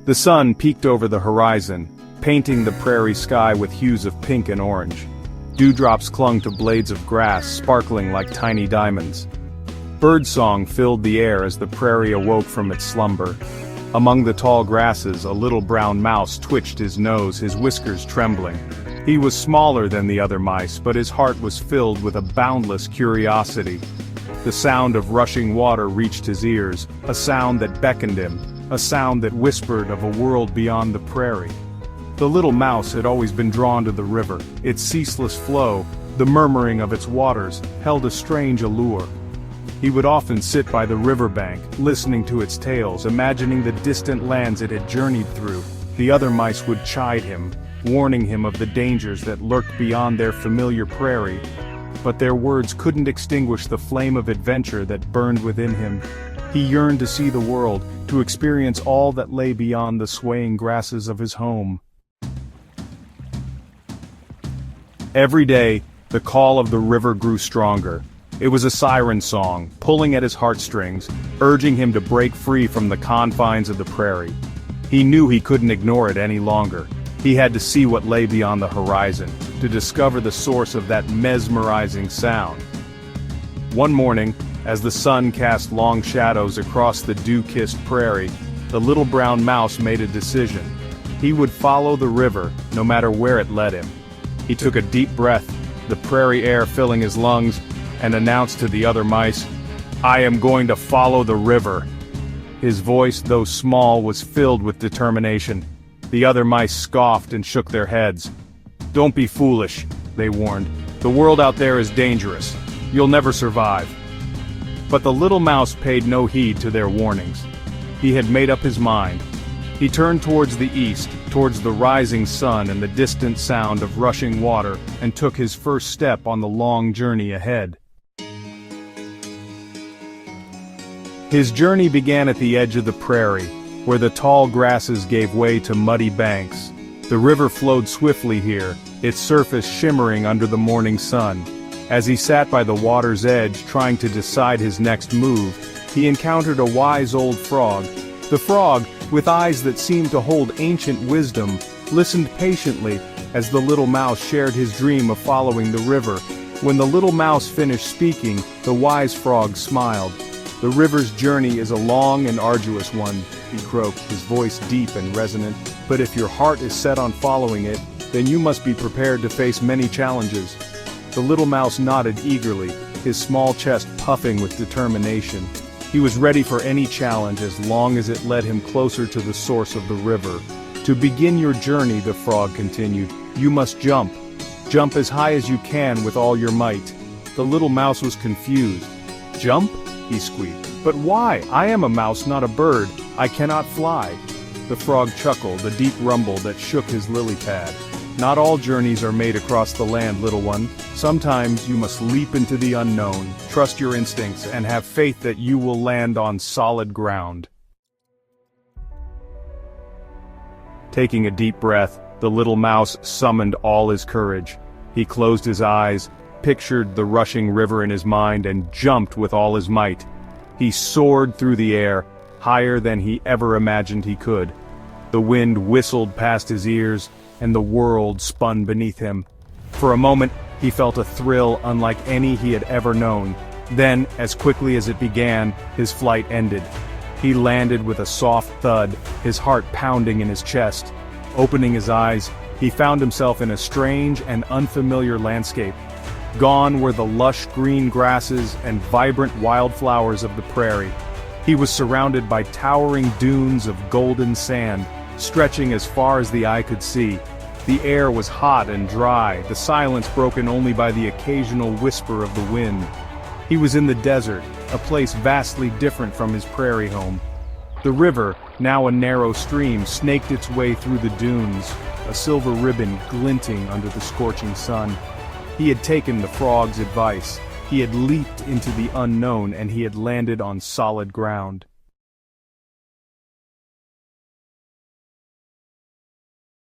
The sun peeked over the horizon, painting the prairie sky with hues of pink and orange. Dewdrops clung to blades of grass, sparkling like tiny diamonds. Birdsong filled the air as the prairie awoke from its slumber. Among the tall grasses, a little brown mouse twitched his nose, his whiskers trembling. He was smaller than the other mice, but his heart was filled with a boundless curiosity. The sound of rushing water reached his ears, a sound that beckoned him, a sound that whispered of a world beyond the prairie. The little mouse had always been drawn to the river. Its ceaseless flow, the murmuring of its waters, held a strange allure. He would often sit by the riverbank, listening to its tales, imagining the distant lands it had journeyed through. The other mice would chide him, warning him of the dangers that lurked beyond their familiar prairie. But their words couldn't extinguish the flame of adventure that burned within him. He yearned to see the world, to experience all that lay beyond the swaying grasses of his home. Every day, the call of the river grew stronger. It was a siren song, pulling at his heartstrings, urging him to break free from the confines of the prairie. He knew he couldn't ignore it any longer. He had to see what lay beyond the horizon, to discover the source of that mesmerizing sound. One morning, as the sun cast long shadows across the dew-kissed prairie, the little brown mouse made a decision. He would follow the river, no matter where it led him. He took a deep breath, the prairie air filling his lungs, and announced to the other mice, "I am going to follow the river." His voice, though small, was filled with determination. The other mice scoffed and shook their heads. "Don't be foolish," they warned. "The world out there is dangerous. You'll never survive." But the little mouse paid no heed to their warnings. He had made up his mind. He turned towards the east, towards the rising sun and the distant sound of rushing water, and took his first step on the long journey ahead. His journey began at the edge of the prairie, where the tall grasses gave way to muddy banks. The river flowed swiftly here, its surface shimmering under the morning sun. As he sat by the water's edge trying to decide his next move, he encountered a wise old frog. The frog, with eyes that seemed to hold ancient wisdom, listened patiently as the little mouse shared his dream of following the river. When the little mouse finished speaking, the wise frog smiled. "The river's journey is a long and arduous one," he croaked, his voice deep and resonant. "But if your heart is set on following it, then you must be prepared to face many challenges." The little mouse nodded eagerly, his small chest puffing with determination. He was ready for any challenge as long as it led him closer to the source of the river. "To begin your journey," the frog continued, "you must jump. Jump as high as you can with all your might." The little mouse was confused. "Jump?" he squeaked. "But why? I am a mouse, not a bird. I cannot fly." The frog chuckled, a deep rumble that shook his lily pad. "Not all journeys are made across the land, little one. Sometimes you must leap into the unknown, trust your instincts, and have faith that you will land on solid ground." Taking a deep breath, the little mouse summoned all his courage. He closed his eyes, pictured the rushing river in his mind, and jumped with all his might. He soared through the air, higher than he ever imagined he could. The wind whistled past his ears, and the world spun beneath him. For a moment, he felt a thrill unlike any he had ever known. Then, as quickly as it began, his flight ended. He landed with a soft thud, his heart pounding in his chest. Opening his eyes, he found himself in a strange and unfamiliar landscape. Gone were the lush green grasses and vibrant wildflowers of the prairie. He was surrounded by towering dunes of golden sand, stretching as far as the eye could see. The air was hot and dry, the silence broken only by the occasional whisper of the wind. He was in the desert, a place vastly different from his prairie home. The river, now a narrow stream, snaked its way through the dunes, a silver ribbon glinting under the scorching sun. He had taken the frog's advice. He had leaped into the unknown, and he had landed on solid ground.